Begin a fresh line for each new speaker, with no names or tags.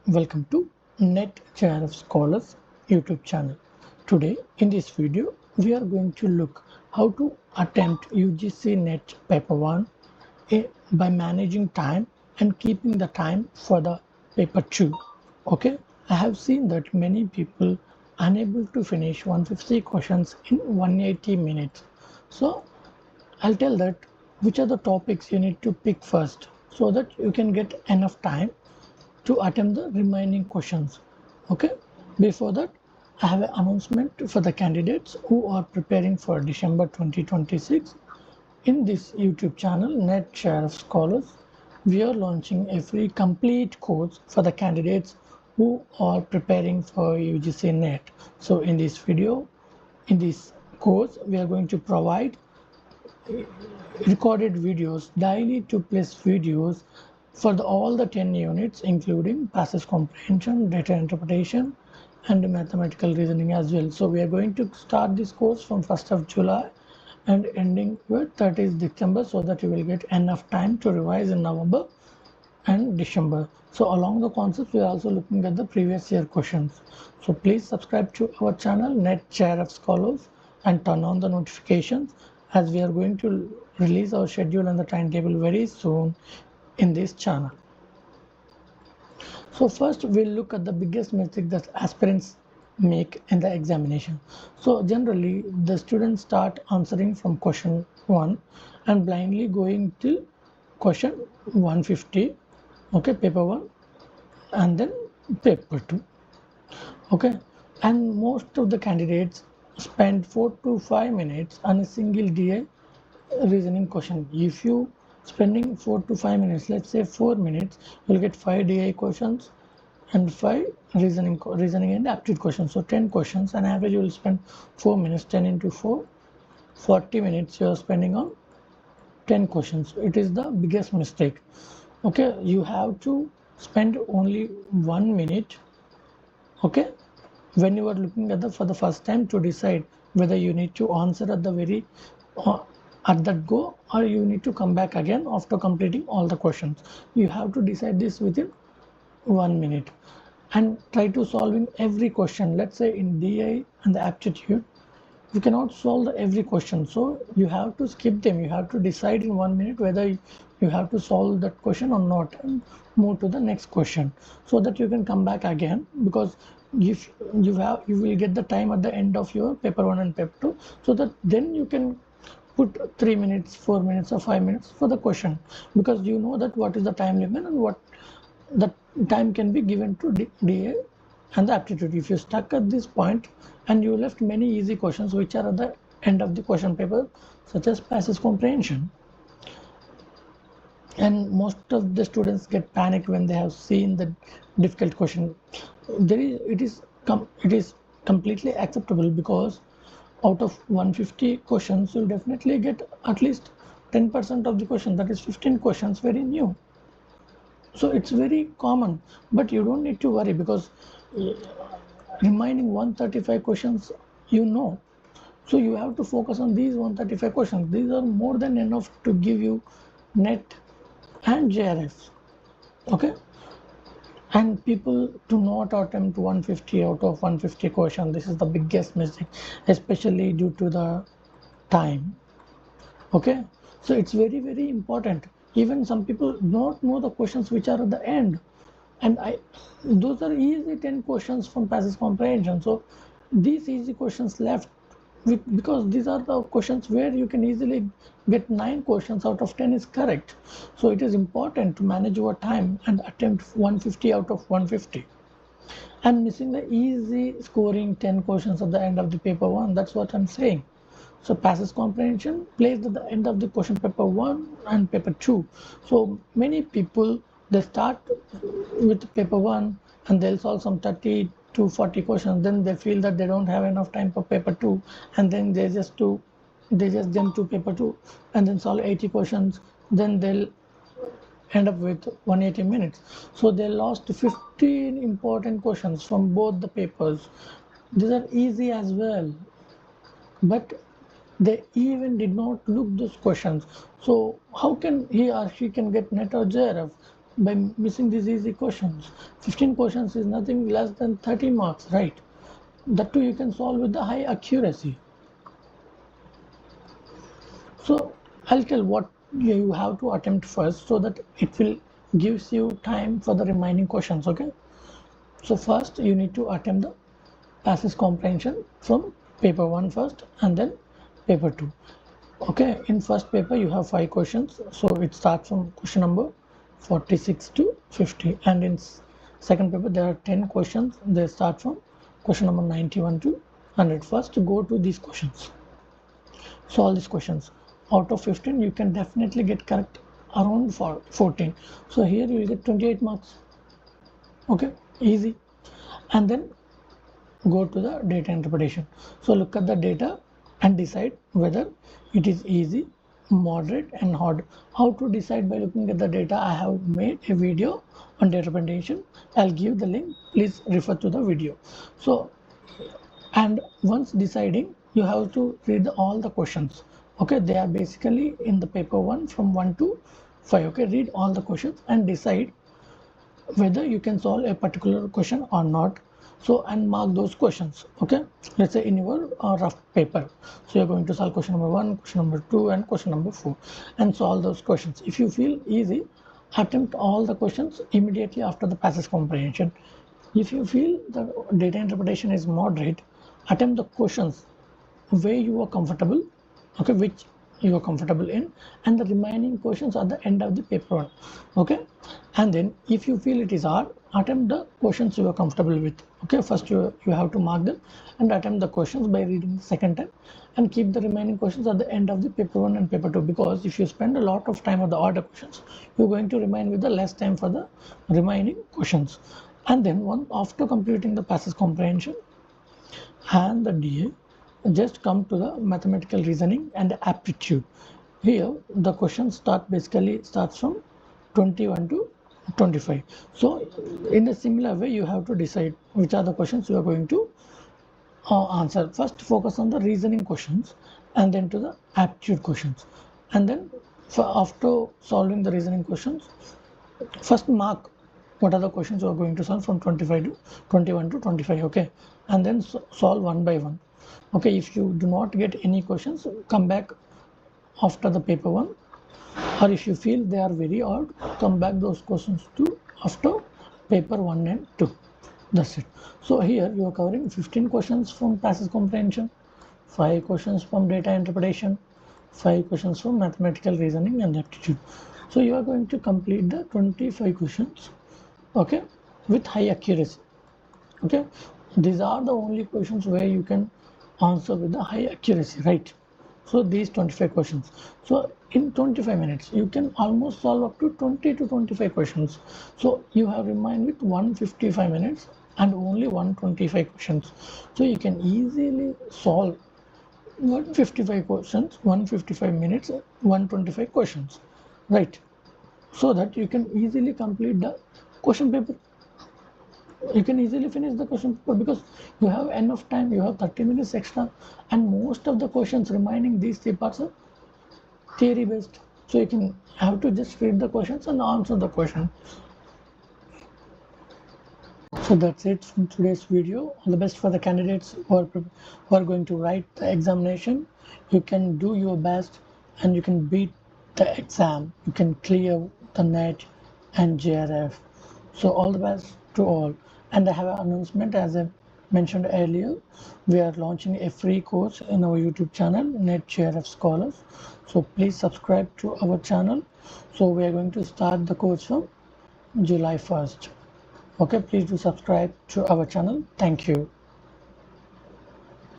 Welcome to NET JRF Scholars YouTube channel. Today in this video we are going to look how to attempt UGC NET Paper 1 by managing time and keeping the time for the Paper 2. Okay, I have seen that many people unable to finish 150 questions in 180 minutes. So I'll tell that which are the topics you need to pick first so that you can get enough time to attempt the remaining questions. Okay, before that I have an announcement for the candidates who are preparing for December 2026. In this YouTube channel NET JRF Scholars, we are launching a free complete course for the candidates who are preparing for UGC NET. So in this video, in this course, we are going to provide recorded videos, daily 2+ videos for all the 10 units, including passage comprehension, data interpretation, and mathematical reasoning as well. So we are going to start this course from 1st of July and ending with 30th December so that you will get enough time to revise in November and December. So along the concepts, we are also looking at the previous year questions. So please subscribe to our channel NET JRF Scholars and turn on the notifications, as we are going to release our schedule and the timetable very soon in this channel. So first we'll look at the biggest mistake that aspirants make in the examination. So generally the students start answering from question 1 and blindly going till question 150, okay, paper 1 and then paper 2, okay, and most of the candidates spend 4 to 5 minutes on a single DA reasoning question. If you spending 4 to 5 minutes, let's say 4 minutes, you'll get 5 DI questions and 5 reasoning and aptitude questions. So 10 questions, on average you will spend 4 minutes. 10 into 4, 40 minutes you are spending on 10 questions. It is the biggest mistake. Okay, you have to spend only 1 minute, okay, when you are looking at for the first time, to decide whether you need to answer at the very at that go, or you need to come back again after completing all the questions. You have to decide this within 1 minute and try to solving every question. Let's say in DI and the aptitude, you cannot solve every question, so you have to skip them. You have to decide in 1 minute whether you have to solve that question or not and move to the next question, so that you can come back again, because if you will get the time at the end of your paper 1 and paper 2, so that then you can put 3 minutes, 4 minutes or 5 minutes for the question, because you know that what is the time limit and what the time can be given to DA and the aptitude. If you stuck at this point and you left many easy questions which are at the end of the question paper, such as passage comprehension, and most of the students get panicked when they have seen the difficult question. It is completely acceptable, because out of 150 questions you'll definitely get at least 10% of the question, that is 15 questions, very new. So it's very common, but you don't need to worry, because remaining 135 questions you know. So you have to focus on these 135 questions. These are more than enough to give you NET and JRF, okay. And people do not attempt 150 out of 150 questions. This is the biggest mistake, especially due to the time, okay. So it's very, very important. Even some people don't know the questions which are at the end, and those are easy 10 questions from passage comprehension. So these easy questions left, because these are the questions where you can easily get 9 questions out of 10 is correct. So it is important to manage your time and attempt 150 out of 150, and missing the easy scoring 10 questions at the end of the paper 1. That's what I'm saying. So passage comprehension placed at the end of the question paper 1 and paper 2. So many people, they start with paper 1 and they'll solve some 30 to 40 questions. Then they feel that they don't have enough time for paper 2, and then they just jump to paper 2 and then solve 80 questions. Then they'll end up with 180 minutes. So they lost 15 important questions from both the papers. These are easy as well, but they even did not look those questions. So how can he or she can get NET or JRF? by missing these easy questions. 15 questions is nothing less than 30 marks, right? That too you can solve with the high accuracy. So I'll tell what you have to attempt first so that it will gives you time for the remaining questions. Okay, so first you need to attempt the passage comprehension from paper 1 first and then paper 2. Okay, in first paper you have 5 questions, so it starts from question number 46 to 50, and in second paper there are 10 questions. They start from question number 91 to 100. First go to these questions, solve these questions. Out of 15 you can definitely get correct around 14, so here you will get 28 marks. Okay, easy. And then go to the data interpretation. So look at the data and decide whether it is easy, moderate and hard. How to decide? By looking at the data. I have made a video on data interpretation. I'll give the link, please refer to the video. So, and once deciding, you have to read all the questions. Okay, they are basically in the paper 1 from 1 to 5. Okay, read all the questions and decide whether you can solve a particular question or not. So, and mark those questions. Okay, let's say in your rough paper, so you're going to solve question number 1, question number 2 and question number 4 and solve those questions. If you feel easy, attempt all the questions immediately after the passage comprehension. If you feel the data interpretation is moderate, attempt the questions where you are comfortable, okay, which you are comfortable in, and the remaining questions are the end of the paper 1. Okay, and then if you feel it is hard, attempt the questions you are comfortable with. Okay, first you have to mark them and attempt the questions by reading the second time, and keep the remaining questions at the end of the paper 1 and paper 2, because if you spend a lot of time on the order questions, you're going to remain with the less time for the remaining questions. And then after completing the passage comprehension and the DA, just come to the mathematical reasoning and aptitude. Here the questions starts from 21 to 25. So in a similar way you have to decide which are the questions you are going to answer. First focus on the reasoning questions and then to the aptitude questions, and then after solving the reasoning questions, first mark what are the questions you are going to solve from 25 to 21 to 25. Okay, and then solve one by one. Okay, if you do not get any questions, come back after the paper 1, or if you feel they are very hard, come back those questions to after paper 1 and 2. That's it. So here you are covering 15 questions from passage comprehension, 5 questions from data interpretation, 5 questions from mathematical reasoning and aptitude. So you are going to complete the 25 questions, okay, with high accuracy. Okay, these are the only questions where you can answer with the high accuracy, right? So these 25 questions. So in 25 minutes, you can almost solve up to 20 to 25 questions. So you have remained with 155 minutes and only 125 questions. So you can easily solve 155 questions, 155 minutes, 125 questions, right? So that you can easily complete the question paper. You can easily finish the question paper because you have enough time. You have 30 minutes extra, and most of the questions remaining these 3 parts are theory based, so you can have to just read the questions and answer the question. So that's it from today's video. All the best for the candidates who are going to write the examination. You can do your best and you can beat the exam. You can clear the NET and JRF. So all the best to all. And I have an announcement, as I mentioned earlier, we are launching a free course in our YouTube channel, NET JRF Scholars. So please subscribe to our channel. So we are going to start the course from July 1st. Okay, please do subscribe to our channel. Thank you.